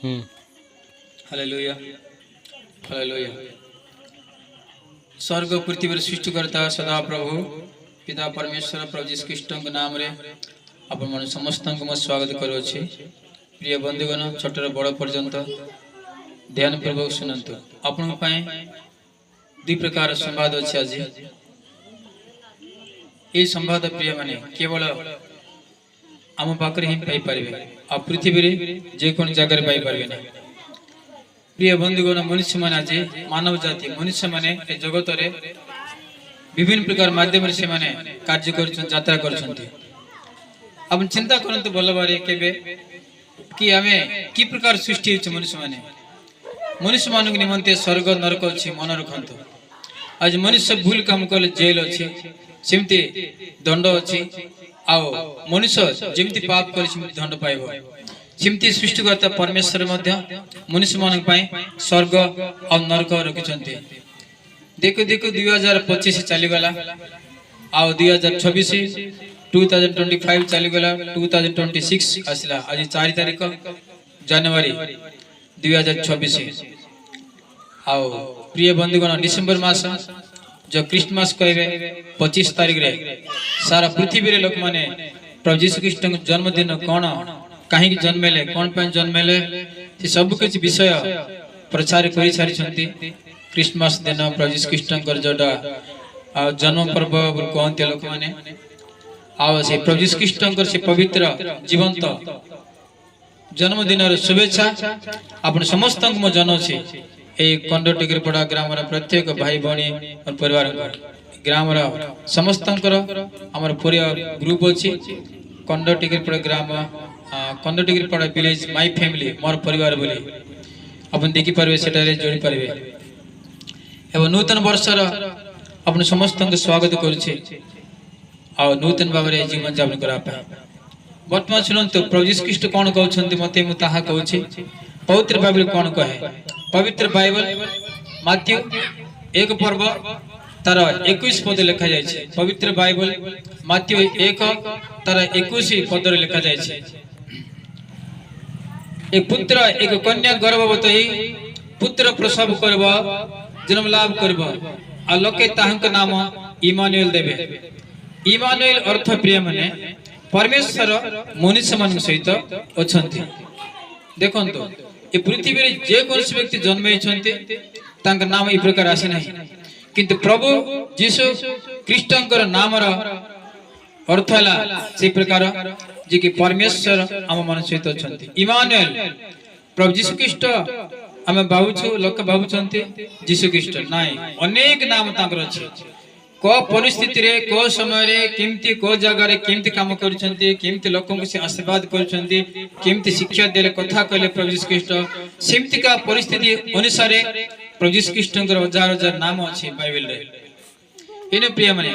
Hallelujah hallelujah. स्वर्ग पृथ्वी सृष्टिकर्ता सदा प्रभु पिता परमेश्वर प्रभु यीशु ख्रीष्ट नाम रे आपण मन समस्त को स्वागत करुछि। प्रिय बंधुगण छोटर बड़ पर्यंत ध्यान पूर्वक सुनंतु। आपण दुई प्रकार संवाद अच्छे। आज ये संवाद प्रिय माने केवल आम पाखे ही पाई पारे आ पृथ्वी जेकोन जगह पाई पारे ना। प्रिय बंधुगण मनुष्य मान आज मानव जाति मनुष्य माने ए जगत रे विभिन्न प्रकार माध्यम से माने कार्य कर यात्रा कर। आप चिंता करंतु भल बारे केबे कि आमे की प्रकार सृष्टि होछ। मनुष्य मानक निमंते स्वर्ग नरक अछि मन रखंतु। आज मनुष्य भूल काम कले जेल अछि सेमती दंड अछि। आओ मनुष्य जेमती पाप करे सेमती दंड पाइबो। सेमती सृष्टिकर्ता परमेश्वर मध्य मनुष्य मानक पई स्वर्ग और नरक रखिछन्ते। देखो देखो 2025 चली गला आओ 2026 2025 चली गला 2026 आसला। आज 4 तारीख जनवरी 2026 आओ प्रिय बंधुगण डिसेंबर मास जो क्रिसमस कहबे 25 तारीख रे सारा पृथ्वी रे लोक माने प्रभु यीशु ख्रीष्ट जन्मदिन कोन कहीं जन्मेले कौन पे जन्मेले से सब कुछ विषय प्रचार कर सारी छंती। क्रिसमस दिन प्रभु यीशु ख्रीष्ट जोटा जन्म पर्व कहते लोक माने आओ से प्रभु यीशु ख्रीष्ट से पवित्र जीवंत जन्मदिन शुभेच्छा आपण समस्त को जनाऊे। ए कंडटिगिरपड़ा ग्राम प्रत्येक भाई भौणी और परिवार ग्राम समस्त आमर पूरा ग्रुप अच्छी कंडटिगिरपड़ा ग्राम कंडटिगिरपड़ा विलेज माय फैमिली मोर परिवार बोली अपन देखि पारबे सेटारे जोड़ी पारबे। एवं नूतन वर्षर अपन समस्त को स्वागत करुछे आ नूतन भाबरे जीवन यापन करा पाए। वर्तमान सुनंतु प्रभु यीशु ख्रीष्ट कोन कहउछन्ति मते मु ताहा कहउछि। पवित्र बाइबल कोन कहे पवित्र बाइबल माथ्यू 1 पर्व तार 21 पद लिखा जाय। पवित्र बाइबल माथ्यू 1 तार 21 पद लिखा जाय। एक पुत्र एक कन्या गर्भवती पुत्र प्रसव करब जन्म लाभ करब आ लोके ताहंक नाम इमानुएल देबे। इमानुएल अर्थ प्रिय माने परमेश्वर मनुष्य मान सहित अछंती। देखंतु ए पृथ्वी रे जे कोनसी व्यक्ति जन्म होइछन्ते तांक नाम ई प्रकार आसी नाही किंतु प्रभु यीशु ख्रीष्टंकर नामर अर्थ हला से प्रकार जे कि परमेश्वर आम मन सहित अछंती। इमानुएल प्रभु यीशु ख्रीष्ट आमे बाबुछु लोक बाबुछन्ते यीशु ख्रीष्ट नाही अनेक नाम तांकर अछि। को परिस्थिति रे को समय रे केमती को जगह रे केमती काम करछन्ते केमती लोकन को से आशीर्वाद करछन्ते केमती शिक्षा देले कथा कहले प्रभु यीशु ख्रीष्ट सेमती का परिस्थिति अनुसार प्रभु यीशु ख्रीष्टंकर हजार हजार नाम अछि बाइबल रे। एने प्रिय माने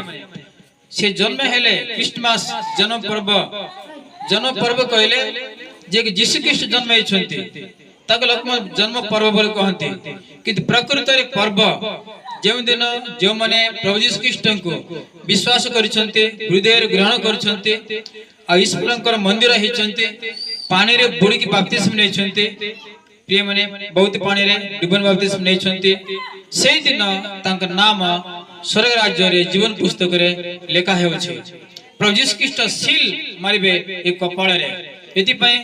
से जन्म हेले क्रिसमस जन्म पर्व कहले जे कि यीशु ख्रीष्ट जन्म होइछन्ते ताक लोक जन्म पर्व बोल कहन्ते किंतु प्रकृत रे पर्व जो दिन जो माने प्रभु यीशु ख्रीष्ट को विश्वास करिसन्ते हृदय ग्रहण करिसन्ते आ ईश्वरंकर मंदिर हिचन्ते पानी रे बुड़ी की बपतिस्म नेछन्ते। प्रिय माने बहुत पानी रे डुबन बपतिस्म नेछन्ते सेही दिन तांक नाम स्वर्ग राज्य रे जीवन पुस्तक रे लेखा हेउछे। प्रभु यीशु ख्रीष्ट सील मारिबे एक कपाळ रे एति पय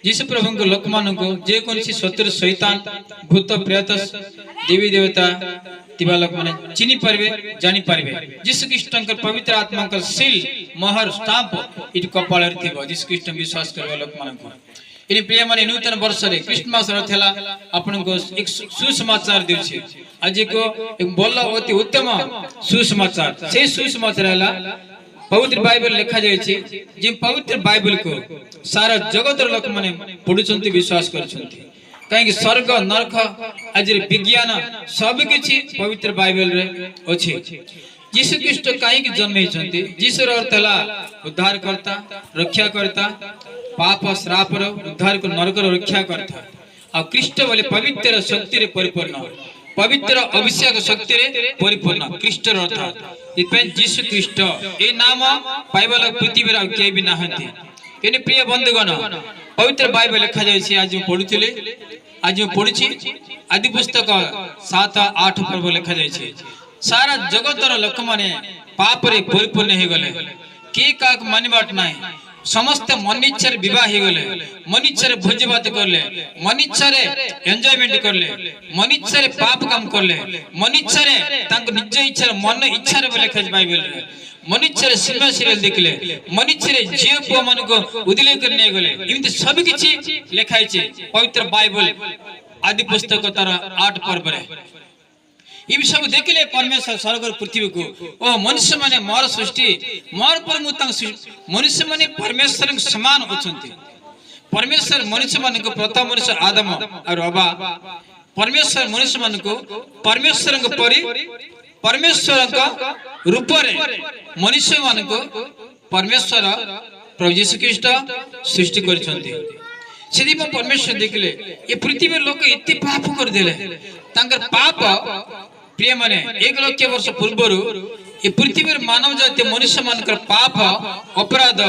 यीशु प्रभु को लोक मान को जे कोनसी शत्रु शैतान भूत प्रेत देवी देवता तिबा लोक माने चिनी पारबे जानि पारबे। यीशु ख्रीष्ट पवित्र आत्मा का सील मोहर स्टाम्प इट कपाळ रे थिबो। यीशु ख्रीष्ट विश्वास करबा लोक मान को इनि प्रिय माने नूतन वर्ष रे क्रिसमस रे थेला आपन को एक सुसमाचार देउछि। आज को एक बोला अति उत्तम सुसमाचार से सुसमाचार हला पवित्र बाइबल लिखा जाय छै जे पवित्र बाइबल को सारा जगत लोक माने पढुचंती विश्वास करछंती काहे स्वर्ग नरक आज विज्ञान सब किछि पवित्र बाइबल रे अछि। यीशु ख्रीष्ट काहे कि जन्म होइछंती यीशु रो अर्थ हला उद्धार करता रक्षा करता पाप श्राप रो उद्धार को नरक रो रक्षा करता आ ख्रीष्ट बोले पवित्र शक्ति रे परिपूर्ण पवित्र अभिषेक शक्ति रे परिपूर्ण ख्रीष्ट रो अर्थ इपे यीशु ख्रीष्ट ए नाम बाइबल पृथ्वी रे के भी नाहंती। एने प्रिय बंधुगण पवित्र बाइबल लिखा जाए आज पढ़ुले आज पढ़ी आदि पुस्तक 7-8 पर्व लिखा जाए सारा जगतर लोक मैंने पाप रे परिपूर्ण हो गले किए क्या मानवाट ना समस्त मन इच्छा बह गले मन इच्छा भोज भात करले मन इच्छा एंजॉयमेंट करले मन इच्छा पाप काम करले मन इच्छा निज इच्छा मन इच्छा लिखा बाइबल मन इच्छा सिनेमा सीरियल देखले मन इच्छा झील पुआ मान को उदिले कर नहीं गले इमती सब किछि लिखाई पवित्र बाइबल आदि पुस्तक तार 8 पर्व इन सब देखले परमेश्वर स्वर्ग पृथ्वी को ओ मनुष्य माने मोर सृष्टि मोर पर मनुष्य माने परमेश्वर समान होचंती परमेश्वर मनुष्य मान को प्रथम मनुष्य आदम और हवा परमेश्वर मनुष्य मान को परमेश्वर परि परमेश्वर रूप रे मनुष्य मान को परमेश्वर प्रभु यीशु ख्रीष्ट सृष्टि करछंती सेदी में परमेश्वर देखले ये पृथ्वी लोक इति पाप कर देले तांकर पाप प्रिय माने 1 लाख वर्ष पूर्व ये पृथ्वी मानव जाति मनुष्य मान पाप अपराध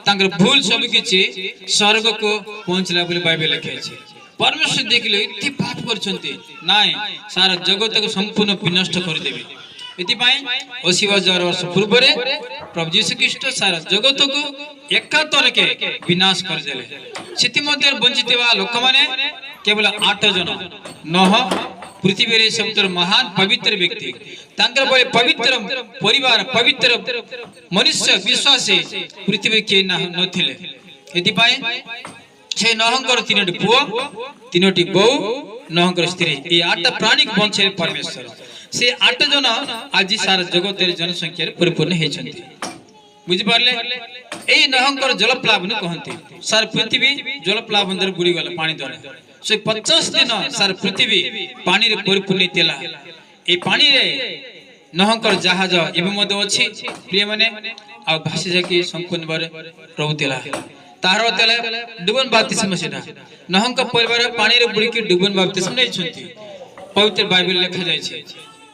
तांकर भूल सब किछि स्वर्ग को पहुंचला बोली बाइबल लिखाई छै परमेश्वर देखले इति पाप करछंती नाय सारा जगत को संपूर्ण विनष्ट कर देबे इति पई 80,000 वर्ष पूर्व रे प्रभु यीशु ख्रीष्ट सारा जगत को एकातर के विनाश कर देले सेति मध्ये वंचितवा लोक माने केवल 8 जन नह पृथ्वी रे सबतर महान पवित्र व्यक्ति तांकर बळे पवित्र परिवार पवित्र मनुष्य विश्वासी पृथ्वी के नथिले एति पई से नहंकर 3टी पुओ 3टी बहु नहंकर स्त्री ए 8 प्राणी वंशे परमेश्वर से 8 जन आज सारा जगत जनसंख्या परिपूर्ण हेछंती बुझि पारले ए नहंकर जलप्लावन कहंती सार पृथ्वी जलप्लावन दर बुडी गला पानी द्वारा से 50 दिन सार पृथ्वी पानी रे परिपूर्ण तेला ए पानी रे नहंकर जहाज एबे मद अछि प्रिय माने आ भासी जाकी संपूर्ण बारे प्रभु तेला तारो तेला डुबन बाप्तिस्म सेटा नहंकर परिवार पानी रे बुडी के डुबन बाप्तिस्म नै छंती पवित्र बाइबल लिखा जाय छै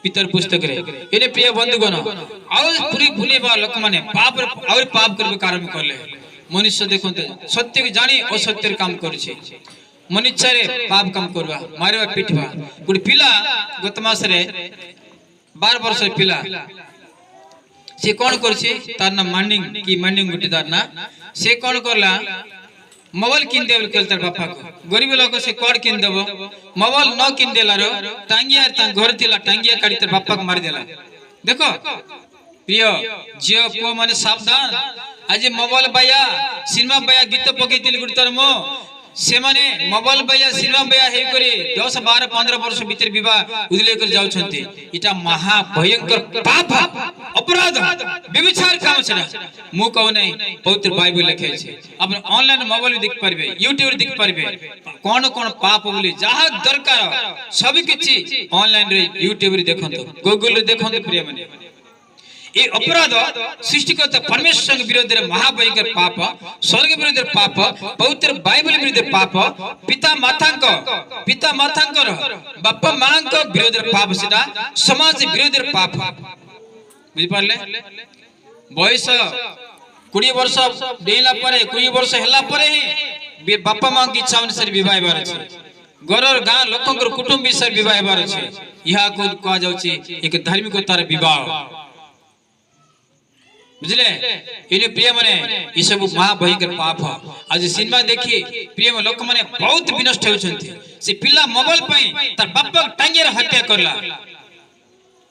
पितर पुस्तक रे एने प्रिय बंधुगण आउ पूरी भूले बा लोक माने पाप और पाप करबे कारण करले मनुष्य देखते सत्य के जानी असत्य काम कर मन इच्छा पाप काम करवा मारवा पिटवा गोटे पिला गत मास 12 वर्ष पिला से कौन कर ना मांडिंग की मांडिंग गोटे तार ना से कौन करला मोबाइल किन देव तार बापा को गरीब लोग से कौन किन देव मोबाइल न किन देला टांगिया घर थिला टांगिया काटी तार बापा को मार देला देखो प्रिय झील पुआ माने सावधान आज मोबाइल बाया सिनेमा बाया गीत पकईली गुरुतर मो से माने मोबाइल बाया सिनेमा बाया हे करे 10 12 15 वर्ष भीतर विवाह उदिले कर जाउछंती इटा महा भयंकर पाप अपराध व्यभिचार काम छना मु कहू नै पवित्र बाइबल लिखे छै अपन ऑनलाइन मोबाइल देख परबे यूट्यूब देख परबे कोन कोन पाप बोली जहा दरकार सब किछि ऑनलाइन रे यूट्यूब रे देखंतो गूगल रे देखंतो प्रिय माने ये अपराध सृष्टिकर्ता परमेश्वर के विरुद्ध महाभयंकर पाप स्वर्ग विरुद्ध पाप पवित्र बाइबल विरुद्ध पाप पिता मातांकर बापा मांक विरुद्ध पाप सेटा समाज विरुद्ध पाप बुझि पारले बयस 20 वर्ष डेला परे 20 वर्ष हला परे ही बापा मां की इच्छा अनुसार विवाह हेबार छै घर गां लोकंकर कुटुंब विषय विवाह हेबार छै इहा को कहा जाउ छै एक धार्मिकतार विवाह बुझले इने प्रिय माने ई सब महाभयंकर पाप आज सिनेमा देखी प्रिय लोक माने बहुत विनष्ट होछंती से पिल्ला मोबाइल पई तार बापा टांगियर हत्या करला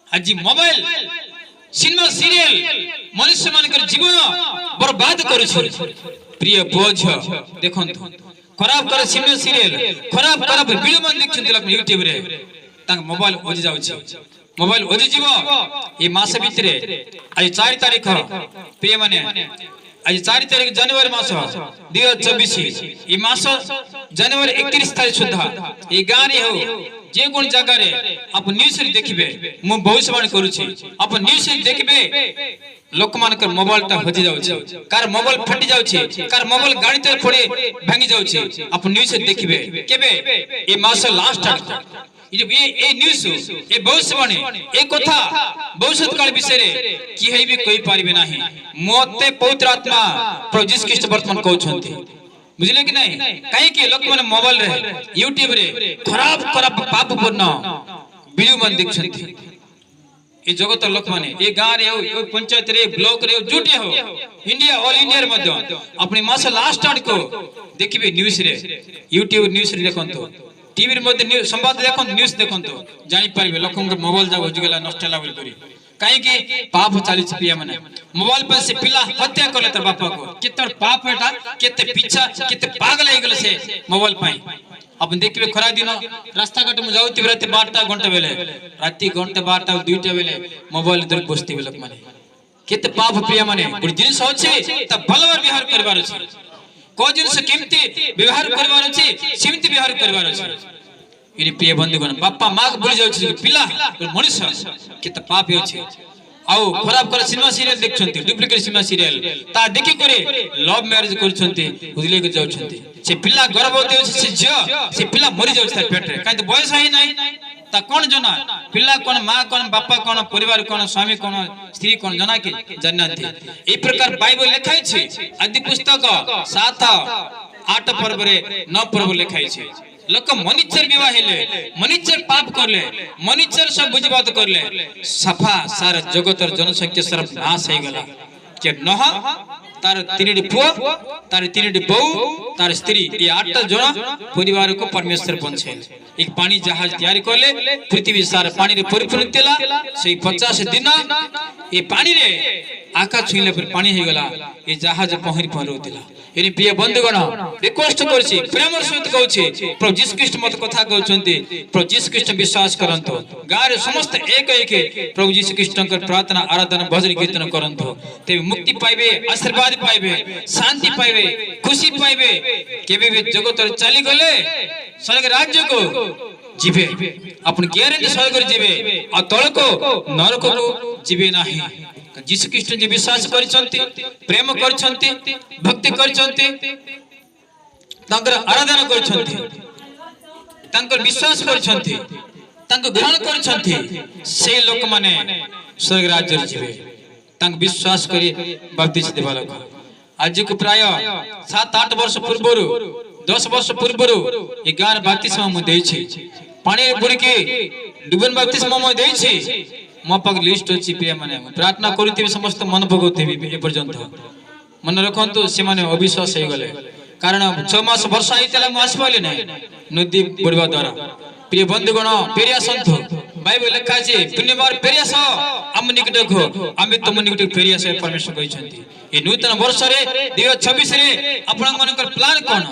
आज मोबाइल सिनेमा सीरियल मनुष्य मानकर जीवन बर्बाद करू छै प्रिय बोझ देखंत खराब कर सिनेमा सीरियल खराब वीडियो मन देखछंती लोक यूट्यूब रे तांग मोबाइल ओजी जाउ छै मोबाइल ओजी जीव ये मास भितरे आज 4 तारीख प्रिय माने आज 4 तारीख जनवरी मास 2024 ये मास जनवरी 31 तारीख सुधा ये गां रे हो जे कोन जगह रे आप न्यूज रे देखबे मु भविष्यवाणी करू छी आप न्यूज रे देखबे लोक मानकर मोबाइल ता हजि जाउ छी कार मोबाइल फटि जाउ छी कार मोबाइल गाड़ी ते पड़े भांगी जाउ छी आप न्यूज रे देखबे केबे ये मास लास्ट ये न्यूज ये भविष्यवाणी ए कथा भविष्य काल विषय रे की है भी कोई पारिबे नाही मोते पवित्र आत्मा प्रभु यीशु ख्रीष्ट वर्तमान कहउछंती बुझले कि नहीं कहीं के लोक माने मोबाइल रे यूट्यूब रे खराब खराब पाप पूर्ण वीडियो मन देखछंती ए जगत लोक माने ए गां रे हो पंचायत रे ब्लॉक रे जुटे हो इंडिया ऑल इंडिया रे मध्य अपनी मास लास्ट आड को देखिबे न्यूज़ रे यूट्यूब न्यूज़ रे देखंतो टीवी रे मध्य संवाद देखंतो न्यूज़ देखंतो जानि पारिबे लोकन मोबाइल जा होज गेला नष्ट ला बोल करी काहे कि पाप चाली पिया माने मोबाइल पर से पिला हत्या करले तर बापा को कितर पाप हेटा केते पीछा केते पागल हो गेले से मोबाइल पाई अपन देखिबे खरा दिन रास्ता घाट में जाउती रात 12टा घंटा बेले राती घंटा 12टा 2टा बेले मोबाइल धर बसती लोक माने केते पाप पिया माने गुड जिनिस होछे त भलवर व्यवहार करबार छै को जिनिस केमती व्यवहार करबार छै सेमती व्यवहार करबार छै इनी प्रिय बंधुगण बापा मां भूल जाउ छै पिला मनुष केते पाप होछे आउ खराब कर सिनेमा सीरियल देखछंती डुप्लीकेट सिनेमा सीरियल ता देखि करे लव मैरिज करछंती बुझले के जाउछंती से पिला गर्भवती होछ से झियो से पिला मरि जाउछ तार पेट रे काहे त बयस है नाही ता कोन जना पिला कोन मां कोन बापा कोन परिवार कोन स्वामी कोन स्त्री कोन जना के जाननाती ए प्रकार बाइबल लिखाई छै आदि पुस्तक 7 8 पर्व रे 9 पर्व लिखाई छै लोक मनिचर विवाह हेले मनिचर पाप करले मनिचर सब बुझबात करले सफा सारा जगतर जनसंख्या सर्व नाश हो गला के नह तार तीनडी पुआ तार तीनडी बहू तार स्त्री ये 8 जन परिवार को परमेश्वर बनछे एक पानी जहाज तैयार करले पृथ्वी सारा पानी रे परिपूर्ण तेला से 50 दिन ये पानी रे आकाश छुइले पर पानी हो गला ये जहाज पहरी पहरोतिला एनी प्रिय बंधुगण रिक्वेस्ट करछि प्रेमर सहित कहछि प्रभु यीशु ख्रीष्ट मत कथा कहउछन्ती प्रभु यीशु ख्रीष्ट विश्वास करंतो गारे समस्त एक एक प्रभु यीशु ख्रीष्ट कर प्रार्थना आराधना भजन कीर्तन करंतो ते मुक्ति पाइबे आशीर्वाद पाइबे शांति पाइबे खुशी पाइबे केबे भी जगत चली गले स्वर्ग राज्य को जीवे अपन ग्यारंटी स्वर्ग जीवे आ तळ को नरक को जीवे नाही यीशु ख्रीष्ट जी विश्वास करछन्ती प्रेम करछन्ती भक्ति करछन्ती तांकर आराधना करछन्ती तांकर विश्वास करछन्ती तांको ग्रहण करछन्ती से लोक माने स्वर्ग राज्य जीवे तांक विश्वास करी बपतिस्म देबा लोक आज को प्राय 7-8 वर्ष पूर्वरु 10 वर्ष पूर्वरु 11 बपतिस्म म देछि पानी बुड़की डुबन बपतिस्म म देछि मो पग लिस्ट अछि प्रिय माने प्रार्थना करूती समस्त मन भगवती ए पर्यंत मन रखंतु से माने अविश्वास हे गले कारण 6 मास वर्षा आइतला म आसपाले नै नदी बुड़वा द्वारा प्रिय बंधुगण पेरिया संतो बाइबल लिखा छै पुण्यवार पेरियास हम निकट को आमे तुम निकट पेरियास परमेश्वर कहछन्ती ए नूतन वर्ष रे 2026 रे आपन मनकर प्लान कोन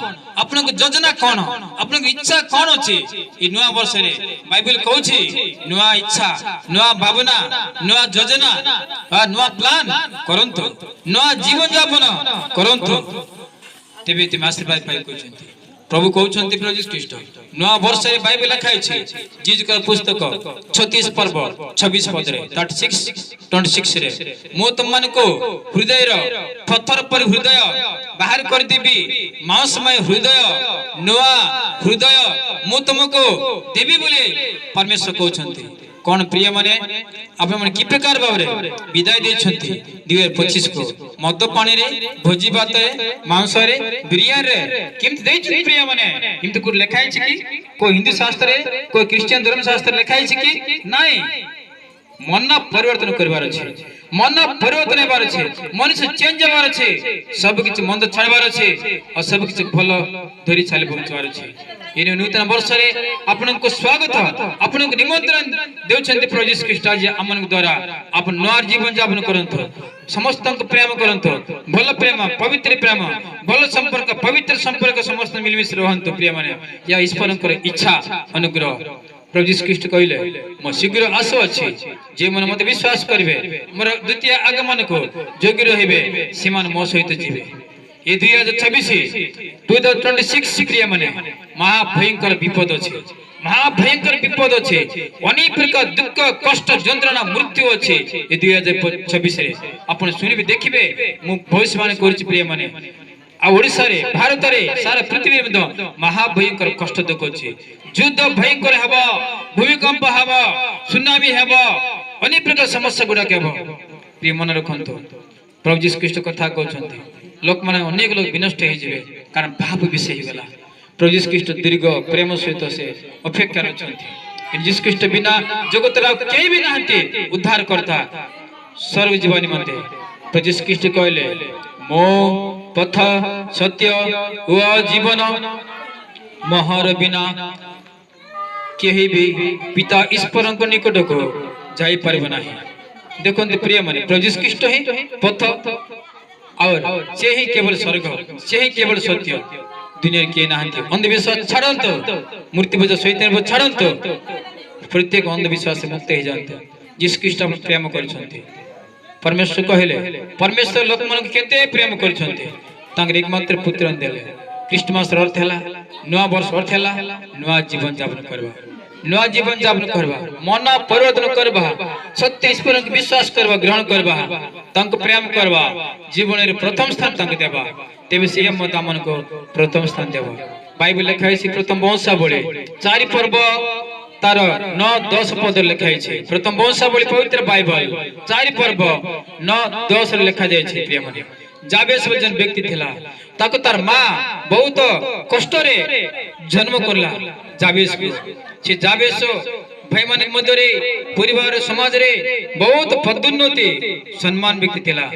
आपन योजना कोन आपन इच्छा कोन अछि ए नया वर्ष रे बाइबल कहू छै नया इच्छा नया भावना नया योजना आ नया प्लान करंतो नया जीवन यापन करंतो तेबे ते आशीर्वाद पाइ कहछन्ती प्रभु कहउछन्ती प्रभु यीशु ख्रीष्ट नया वर्ष रे बाइबल लिखाइ छै जीज कर पुस्तक 36 पर्व 26 पद रे 26 रे मो तुम मन को हृदय रो पत्थर पर हृदय बाहर कर देबी मांसमय हृदय नया हृदय मो तुमको देबी बोले परमेश्वर कहउछन्ती कोन प्रिय माने आप मन की प्रकार भाबरे विदाई दे छन्ती 2025 को मद पानी रे भोजी भात रे मांस रे बिरयानी रे किमत दे छी प्रिय माने किमत को लिखाइ छी कि कोई हिंदू शास्त्र रे कोई क्रिश्चियन धर्म शास्त्र लिखाइ छी कि नाही मन परिवर्तन करबार अछि मन परिवर्तन हेबार अछि मनुष्य चेंज हेबार अछि सब किछ मंद छाड़बार अछि और सब किछ भलो धरि छाले पहुंचबार अछि एने नूतन वर्ष रे आपन को स्वागत आपन को निमंत्रण देउछन्ती प्रभु यीशु ख्रीष्ट जी हमन द्वारा आपन नया जीवन यापन करंतो समस्त को प्रेम करंतो भलो प्रेम पवित्र प्रेम भलो संपर्क पवित्र संपर्क समस्त मिलमिश रहंतो प्रिय माने या ईश्वर को इच्छा अनुग्रह प्रभु यीशु ख्रीष्ट कहले म शीघ्र आसो अछि जे मन मते विश्वास करबे मोर द्वितीय आगमन को जोग्य रहिबे सीमान मो सहित जीवे ए 2026 क्रिया माने महा भयंकर विपद अछि महा भयंकर विपद अछि अनेक प्रकार दुख कष्ट जंत्रणा मृत्यु अछि ए 2026 रे आपण सुनिबे देखिबे मु भविष्यवाणी करछि प्रिय माने आ ओडिसा रे भारत रे सारा पृथ्वी में महा भयंकर कष्ट दुख अछि युद्ध भयंकर हबो भूमिकंप हबो सुनामी हबो अनेक प्रकार समस्या गुडा केबो प्रिय मन रखंतो प्रभु यीशु ख्रीष्ट कथा कहउछन्ती लोक माने अनेक लोक विनष्ट हे जिवे कारण पाप विषय ही गला प्रभु यीशु ख्रीष्ट दीर्घ प्रेम सहित से अपेक्षा रचंती यीशु ख्रीष्ट बिना जगत रा केही भी नाहंती उद्धार करता सर्व जीवन निमंते प्रभु यीशु ख्रीष्ट कहले मो पथ सत्य व जीवन मोहर बिना केही भी पिता ईश्वर को निकट को जाई परबो नाही देखंत प्रिय माने प्रभु यीशु ख्रीष्ट ही पथ और से ही केवल स्वर्ग से ही केवल सत्य दुनिया के नाहंती अंधविश्वास छाड़ंतो मूर्ति पूजा शैतान को छाड़ंतो प्रत्येक अंधविश्वास से मुक्त हो जाते यीशु ख्रीष्ट प्रेम करछंती परमेश्वर कहले परमेश्वर लोक मन केते प्रेम करछंती तांगर एकमात्र पुत्र देले क्रिसमस अर्थ हैला नवा वर्ष अर्थ हैला नवा जीवन यापन करबा नवा जीवन यापन करबा मन परिवर्तन करबा सत्य ईश्वर के विश्वास करबा ग्रहण करबा तांको प्रेम करबा जीवन रे प्रथम स्थान तांको देबा तेबे से मत मन को प्रथम स्थान देबा बाइबल लिखाई छी प्रथम वंशावली चारि पर्व तार 9-10 पद लिखाई छी प्रथम वंशावली पवित्र बाइबल चारि पर्व 9-10 लिखा जाय छी प्रिय माने जाबेस जन व्यक्ति थिला ताको तार मां बहुत कष्ट रे जन्म करला जाबेस से जाबेस भाई माने मध्य रे परिवार समाज रे बहुत पदोन्नति सम्मान व्यक्ति थिला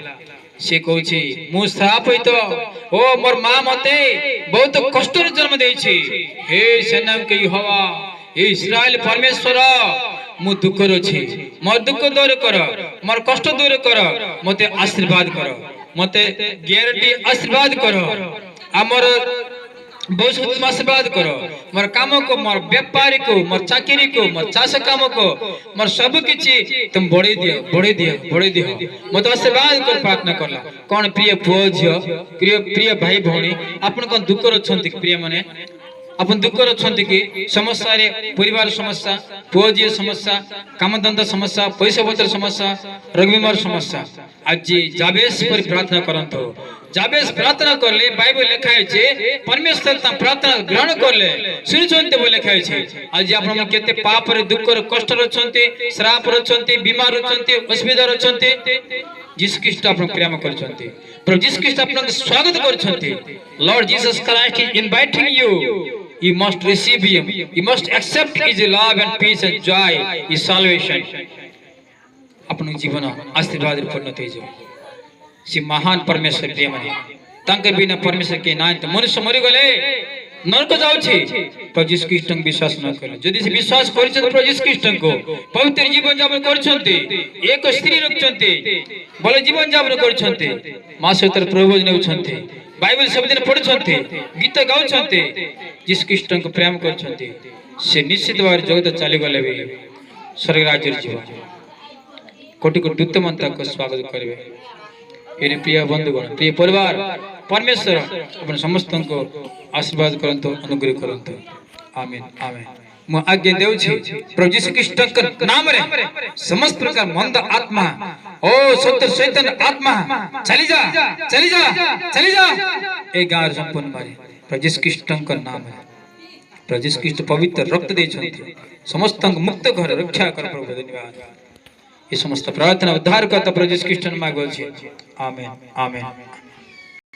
से कहू छी मु श्राप होई तो ओ मोर मां मते बहुत कष्ट रे जन्म देई छी हे सेना के यहोवा हे इस्राएल परमेश्वर मु दुख रो छी मोर दुख दूर कर मोर कष्ट दूर कर मते आशीर्वाद कर मते ग्यारंटी आशीर्वाद कर हमर बहुत आशीर्वाद कर मोर काम को मोर व्यापारी को मोर चाकरी को मोर चाष काम को मोर सब किछि तुम बढ़े दियो मते आशीर्वाद कर प्रार्थना करला कोन प्रिय पुओ झियो प्रिय भाई भौणी आपन कोन दुख रछंती प्रिय माने अपन दुख रछंती कि समस्या रे परिवार समस्या पुओजी समस्या कामधंदा समस्या पैसा पत्र समस्या रोग बीमार समस्या आज जाबेस पर प्रार्थना करंतो जाबेस प्रार्थना करले बाइबल लिखाय छे परमेश्वर ता प्रार्थना ग्रहण करले सुनिछन्ते बोले लिखाय छे आज आपण मन केते पाप रे दुख रे कष्ट रछन्ते श्राप रछन्ते बीमार रछन्ते असुविधा रछन्ते यीशु ख्रीष्ट आपण प्रेम करछन्ते प्रभु यीशु ख्रीष्ट आपण स्वागत करछन्ते lord Jesus Christ is inviting you must receive him you must accept his love and peace and joy his salvation अपन जीवन आशीर्वाद रे पूर्ण થઈ जाओ से महान परमेश्वर प्रेम है तांके बिना परमेश्वर के नाय तो मनुष्य मरि गले नरक जाउ छी प्रभु यीशु ख्रीष्ट विश्वास न करे यदि से विश्वास करिछ प्रभु यीशु ख्रीष्ट को पवित्र जीवन यापन करछन्ते एक स्त्री रखछन्ते भले जीवन यापन करछन्ते मासोतर प्रभु नेउछन्ते बाइबल सब दिन पढुछन्ते गीत गाउछन्ते यीशु ख्रीष्ट को प्रेम करछन्ते से निश्चित भाव जगत चली गले भी स्वर्ग राज्य जीवन कोटि कोटि दूत मन तक स्वागत करबे एने प्रिय बंधुगण प्रिय परिवार परमेश्वर अपन समस्त को आशीर्वाद करंतो अनुग्रह करंतो आमीन आमीन मु आज्ञा देउ छी प्रभु यीशु ख्रीष्ट के नाम रे समस्त प्रकार मंद आत्मा ओ सत्य शैतान आत्मा चली जा ए गार संपूर्ण मारे प्रभु यीशु ख्रीष्ट के नाम रे प्रभु यीशु ख्रीष्ट पवित्र रक्त दे छथि समस्त मुक्त घर रक्षा कर प्रभु धन्यवाद ये समस्त प्रार्थना उद्धार करता प्रभु यीशु ख्रीष्ट नाम मांगल छी आमीन आमीन।